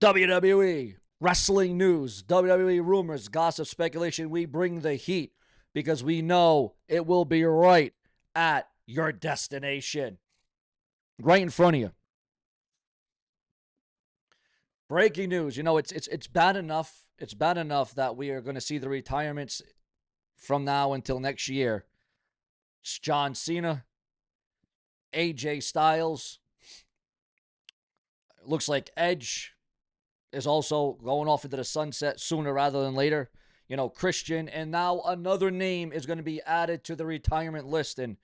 WWE, wrestling news, WWE rumors, gossip, speculation. We bring the heat because we know it will be right at your destination. Right in front of you. Breaking news. You know, it's bad enough. It's bad enough that we are going to see the retirements from now until next year. It's John Cena, AJ Styles. Looks like Edge is also going off into the sunset sooner rather than later. You know, Christian. And now another name is going to be added to the retirement list. And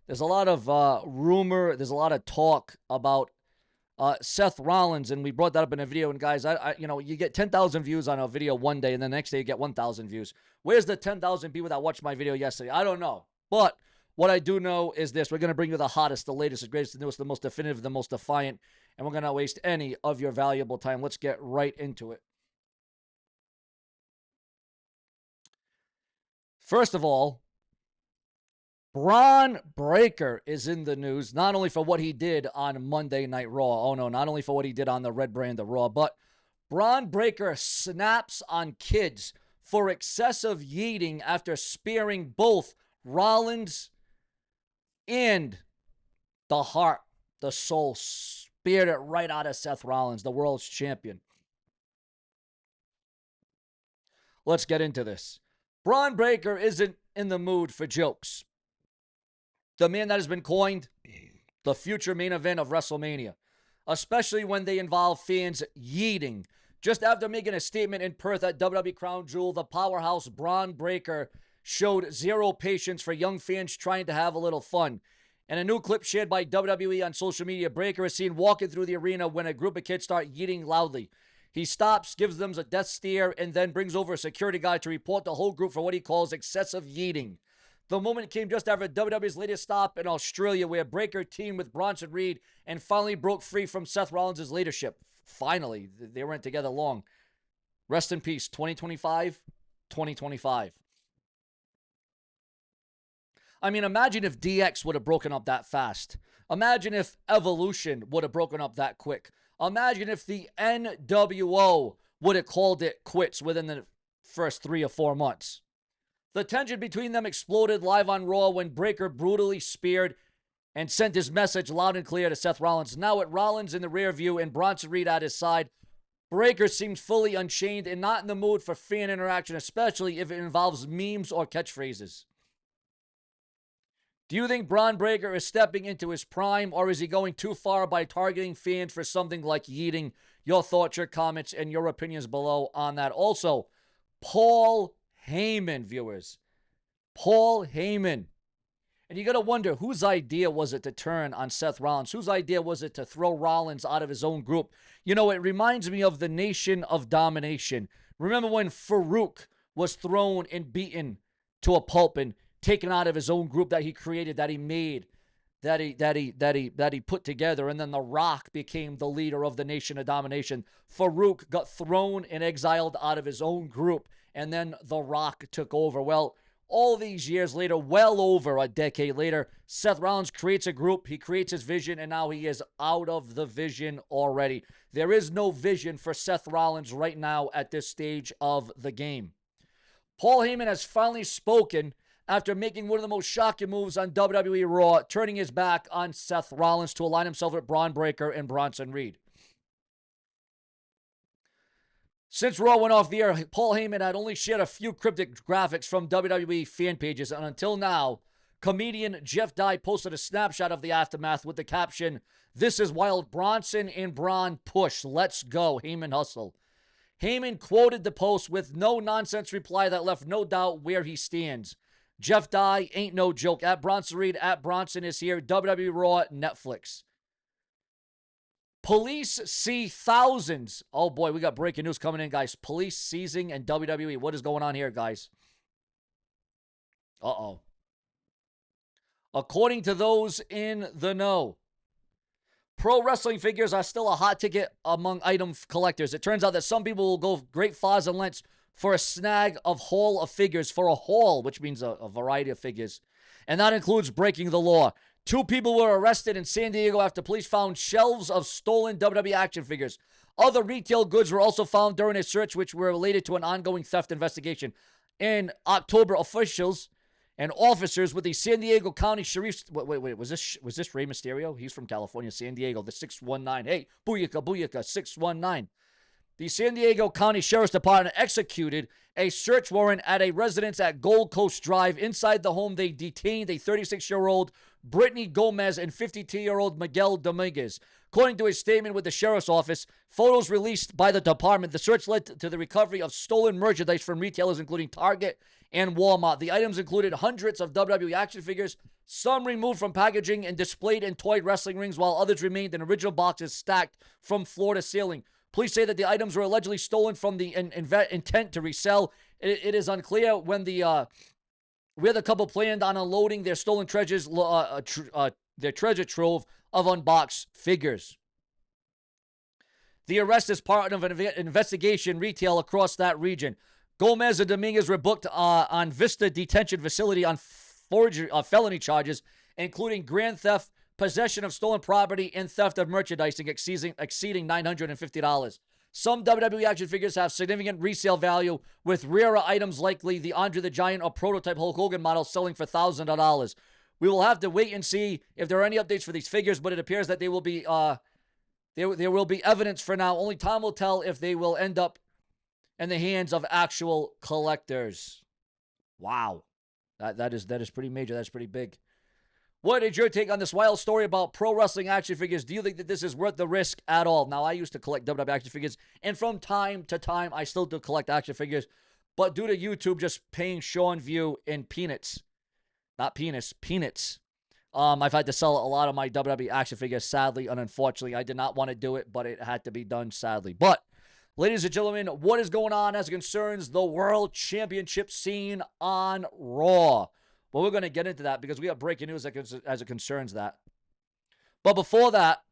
there's a lot of rumor. There's a lot of talk about Seth Rollins. And we brought that up in a video. And guys, you get 10,000 views on a video one day. And the next day you get 1,000 views. Where's the 10,000 people that watched my video yesterday? I don't know. But what I do know is this. We're going to bring you the hottest, the latest, the greatest, the newest, the most definitive, the most defiant. And we're going to waste any of your valuable time. Let's get right into it. First of all, Braun Breaker is in the news, not only for what he did on Monday Night Raw. Oh, no, not only for what he did on the red brand of Raw, but Braun Breaker snaps on kids for excessive yeeting after spearing both Rollins and the heart, the soul, speared it right out of Seth Rollins, the world's champion. Let's get into this. Braun Breaker isn't in the mood for jokes. The man that has been coined the future main event of Wrestlemania, especially when they involve fans yeeting. Just after making a statement in Perth at WWE Crown Jewel, the powerhouse Braun Breaker showed zero patience for young fans trying to have a little fun. In a new clip shared by WWE on social media, Breaker is seen walking through the arena when a group of kids start yeeting loudly. He stops, gives them a death stare, and then brings over a security guard to report the whole group for what he calls excessive yeeting. The moment came just after WWE's latest stop in Australia, where Breaker teamed with Bronson Reed and finally broke free from Seth Rollins' leadership. Finally, they weren't together long. Rest in peace, 2025, 2025. I mean, imagine if DX would have broken up that fast. Imagine if Evolution would have broken up that quick. Imagine if the NWO would have called it quits within the first 3 or 4 months. The tension between them exploded live on Raw when Breaker brutally speared and sent his message loud and clear to Seth Rollins. Now with Rollins in the rear view and Bronson Reed at his side, Breaker seems fully unchained and not in the mood for fan interaction, especially if it involves memes or catchphrases. Do you think Braun Breaker is stepping into his prime, or is he going too far by targeting fans for something like yeeting? Your thoughts, your comments, and your opinions below on that. Also, Paul Heyman, viewers. Paul Heyman. And you got to wonder, whose idea was it to turn on Seth Rollins? Whose idea was it to throw Rollins out of his own group? You know, it reminds me of the Nation of Domination. Remember when Farouk was thrown and beaten to a pulp and taken out of his own group that he created, that he made, that he put together, and then The Rock became the leader of the Nation of Domination. Farouk got thrown and exiled out of his own group, and then The Rock took over. Well, all these years later, well over a decade later, Seth Rollins creates a group, he creates his vision, and now he is out of the vision already. There is no vision for Seth Rollins right now at this stage of the game. Paul Heyman has finally spoken after making one of the most shocking moves on WWE Raw, turning his back on Seth Rollins to align himself with Braun Breaker and Bronson Reed. Since Raw went off the air, Paul Heyman had only shared a few cryptic graphics from WWE fan pages, and until now, comedian Jeff Dye posted a snapshot of the aftermath with the caption, "This is wild, Bronson and Braun push, let's go, Heyman hustle." Heyman quoted the post with no nonsense reply that left no doubt where he stands. Jeff Dye ain't no joke. At Bronson Reed, at Bronson is here. WWE Raw, Netflix. Police see thousands. Oh boy, we got breaking news coming in, guys. Police seizing and WWE. What is going on here, guys? Uh-oh. According to those in the know, pro wrestling figures are still a hot ticket among item collectors. It turns out that some people will go great fars and lengths for a snag of haul of figures, for a haul, which means a variety of figures. And that includes breaking the law. 2 people were arrested in San Diego after police found shelves of stolen WWE action figures. Other retail goods were also found during a search, which were related to an ongoing theft investigation. In October, officials and officers with the San Diego County Sheriff's... Wait, was this Rey Mysterio? He's from California, San Diego, the 619. Hey, booyaka, 619. The San Diego County Sheriff's Department executed a search warrant at a residence at Gold Coast Drive. Inside the home, they detained a 36-year-old Brittany Gomez and 52-year-old Miguel Dominguez. According to a statement with the sheriff's office, photos released by the department, the search led to the recovery of stolen merchandise from retailers including Target and Walmart. The items included hundreds of WWE action figures, some removed from packaging and displayed in toy wrestling rings, while others remained in original boxes stacked from floor to ceiling. Police say that the items were allegedly stolen from the intent to resell. It is unclear when where the couple planned on unloading their stolen treasures, their treasure trove of unboxed figures. The arrest is part of an investigation retail across that region. Gomez and Dominguez were booked on Vista Detention Facility on felony charges, including grand theft, possession of stolen property, and theft of merchandising exceeding $950. Some WWE action figures have significant resale value, with rarer items likely the Andre the Giant or prototype Hulk Hogan model selling for thousands of dollars. We will have to wait and see if there are any updates for these figures, but it appears that they will be there will be evidence for now. Only time will tell if they will end up in the hands of actual collectors. Wow. That is pretty major. That's pretty big. What is your take on this wild story about pro wrestling action figures? Do you think that this is worth the risk at all? Now, I used to collect WWE action figures, and from time to time, I still do collect action figures, but due to YouTube just paying Seanview in peanuts, not penis, peanuts, I've had to sell a lot of my WWE action figures, sadly and unfortunately. I did not want to do it, but it had to be done, sadly. But, ladies and gentlemen, what is going on as it concerns the World Championship scene on Raw? Well, we're going to get into that because we have breaking news as it concerns that. But before that,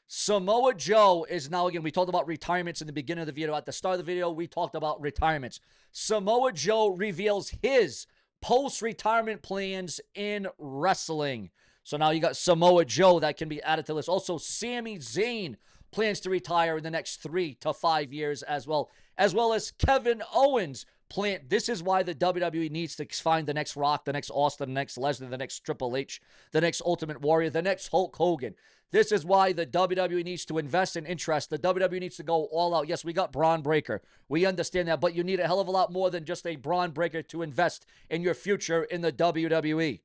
Samoa Joe is now, again, we talked about retirements in the beginning of the video. At the start of the video, we talked about retirements. Samoa Joe reveals his post-retirement plans in wrestling. So now you got Samoa Joe that can be added to this. Also, Sami Zayn plans to retire in the next 3 to 5 years as well as Kevin Owens. This is why the WWE needs to find the next Rock, the next Austin, the next Lesnar, the next Triple H, the next Ultimate Warrior, the next Hulk Hogan. This is why the WWE needs to invest in interest. The WWE needs to go all out. Yes, we got Braun Breaker. We understand that, but you need a hell of a lot more than just a Braun Breaker to invest in your future in the WWE.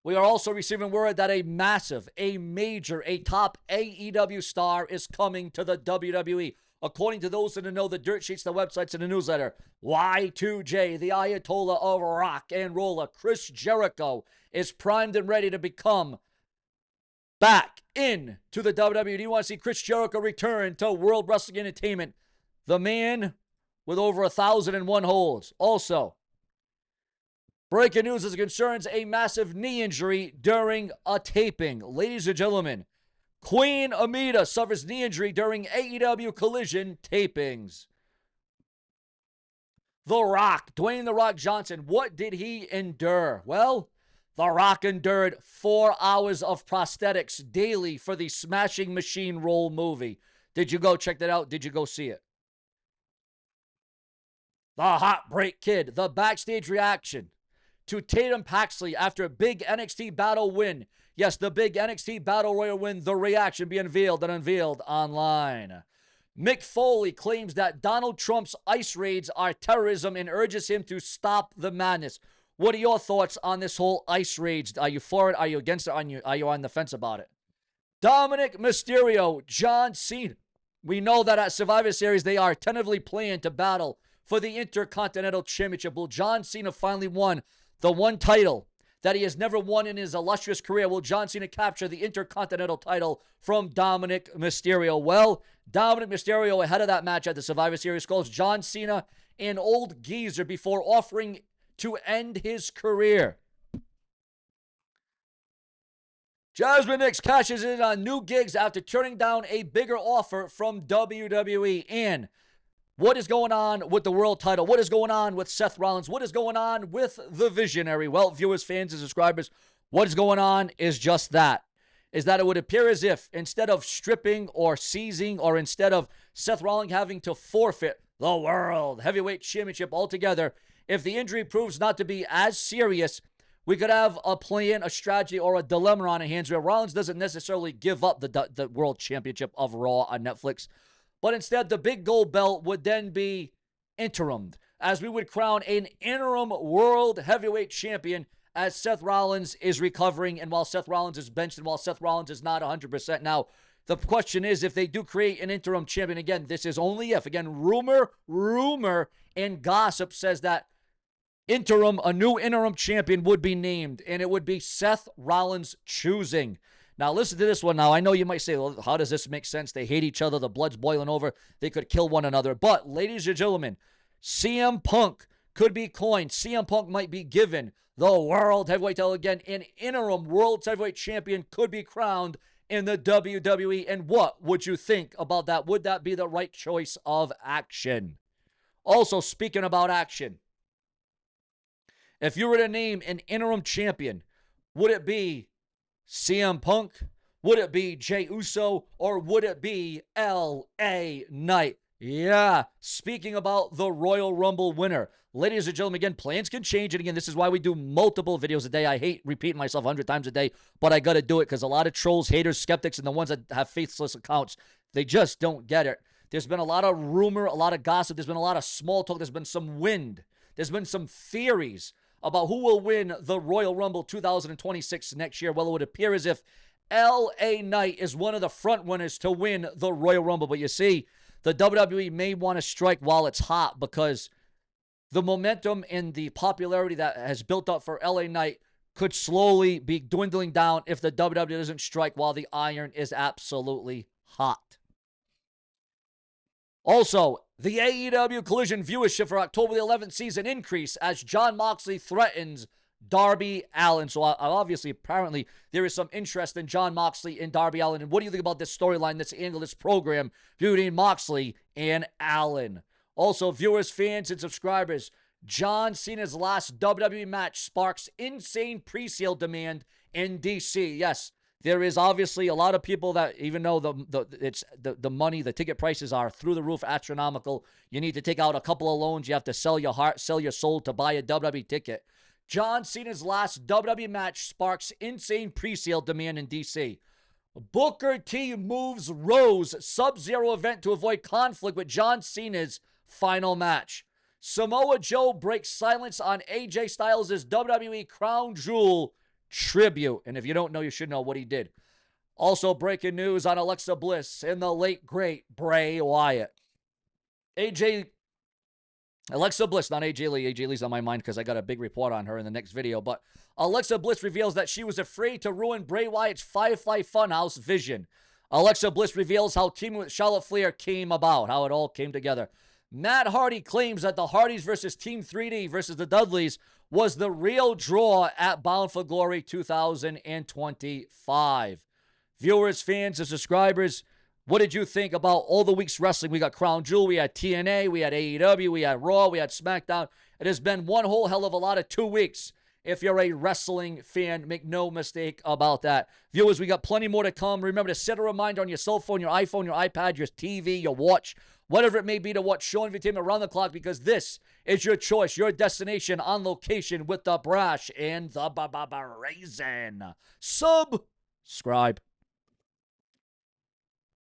We are also receiving word that a massive, a major, a top AEW star is coming to the WWE. According to those in the know, the dirt sheets, the websites, and the newsletter, Y2J, the Ayatollah of rock and roller, Chris Jericho, is primed and ready to become back in to the WWE. Do you want to see Chris Jericho return to World Wrestling Entertainment? The man with over 1,001 holds. Also, breaking news as it concerns a massive knee injury during a taping. Ladies and gentlemen, Queen Amita suffers knee injury during AEW Collision tapings. The Rock, Dwayne "The Rock" Johnson, what did he endure? Well, The Rock endured 4 hours of prosthetics daily for the Smashing Machine Roll movie. Did you go check that out? Did you go see it? The Heartbreak Kid, the backstage reaction to Tatum Paxley after a big NXT battle win. Yes, the big NXT Battle Royal win, the reaction being unveiled online. Mick Foley claims that Donald Trump's ICE raids are terrorism and urges him to stop the madness. What are your thoughts on this whole ICE raids? Are you for it? Are you against it? Are you on the fence about it? Dominic Mysterio, John Cena. We know that at Survivor Series, they are tentatively planned to battle for the Intercontinental Championship. Will John Cena finally won the one title that he has never won in his illustrious career? Will John Cena capture the Intercontinental title from Dominic Mysterio? Well, Dominic Mysterio, ahead of that match at the Survivor Series, calls John Cena an old geezer before offering to end his career. Jasmine Nix cashes in on new gigs after turning down a bigger offer from WWE. And What is going on with the world title? What is going on with Seth Rollins? What is going on with the Visionary? Well, viewers, fans, and subscribers, what is going on is just that. Is that it would appear as if instead of stripping or seizing, or instead of Seth Rollins having to forfeit the World Heavyweight Championship altogether, if the injury proves not to be as serious, we could have a plan, a strategy, or a dilemma on our hands where Rollins doesn't necessarily give up the World Championship of Raw on Netflix, but instead the big gold belt would then be interimed, as we would crown an interim World Heavyweight Champion as Seth Rollins is recovering, and while Seth Rollins is benched, and while Seth Rollins is not 100%. Now, the question is, if they do create an interim champion, again, this is only if. Again, rumor, and gossip says that a new interim champion would be named, and it would be Seth Rollins' choosing. Now, listen to this one. Now, I know you might say, well, how does this make sense? They hate each other. The blood's boiling over. They could kill one another. But, ladies and gentlemen, CM Punk could be coined. CM Punk might be given the World Heavyweight title again. An interim World Heavyweight Champion could be crowned in the WWE. And what would you think about that? Would that be the right choice of action? Also, speaking about action, if you were to name an interim champion, would it be CM Punk? Would it be Jey Uso? Or would it be L.A. Knight? Yeah, speaking about the Royal Rumble winner. Ladies and gentlemen, again, plans can change. And again, this is why we do multiple videos a day. I hate repeating myself 100 times a day, but I got to do it because a lot of trolls, haters, skeptics, and the ones that have faithless accounts, they just don't get it. There's been a lot of rumor, a lot of gossip. There's been a lot of small talk. There's been some wind. There's been some theories about who will win the Royal Rumble 2026 next year. Well, it would appear as if L.A. Knight is one of the front runners to win the Royal Rumble. But you see, the WWE may want to strike while it's hot, because the momentum and the popularity that has built up for L.A. Knight could slowly be dwindling down if the WWE doesn't strike while the iron is absolutely hot. Also, the AEW Collision viewership for October the 11th season increase as Jon Moxley threatens Darby Allin. So obviously, apparently, there is some interest in Jon Moxley and Darby Allin. And what do you think about this storyline, this angle, this program between Moxley and Allin? Also, viewers, fans, and subscribers, John Cena's last WWE match sparks insane pre-sale demand in DC. Yes, there is obviously a lot of people that, even though the money, the ticket prices are through the roof, astronomical, you need to take out a couple of loans, you have to sell your heart, sell your soul to buy a WWE ticket. John Cena's last WWE match sparks insane pre-sale demand in DC. Booker T moves Rose Sub-Zero event to avoid conflict with John Cena's final match. Samoa Joe breaks silence on AJ Styles' WWE Crown Jewel tribute. And if you don't know, you should know what he did. Also, breaking news on Alexa Bliss and the late, great Bray Wyatt. Alexa Bliss, not AJ Lee. AJ Lee's on my mind because I got a big report on her in the next video. But Alexa Bliss reveals that she was afraid to ruin Bray Wyatt's Firefly Funhouse vision. Alexa Bliss reveals how teaming with Charlotte Flair came about, how it all came together. Matt Hardy claims that the Hardys versus Team 3D versus the Dudleys was the real draw at Bound for Glory 2025. Viewers, fans, and subscribers, what did you think about all the week's wrestling? We got Crown Jewel, we had TNA, we had AEW, we had Raw, we had SmackDown. It has been one whole hell of a lot of 2 weeks. If you're a wrestling fan, make no mistake about that. Viewers, we got plenty more to come. Remember to set a reminder on your cell phone, your iPhone, your iPad, your TV, your watch, whatever it may be, to watch Sean Entertainment around the clock, because this is your choice, your destination on location with the brash and the brazen. Subscribe.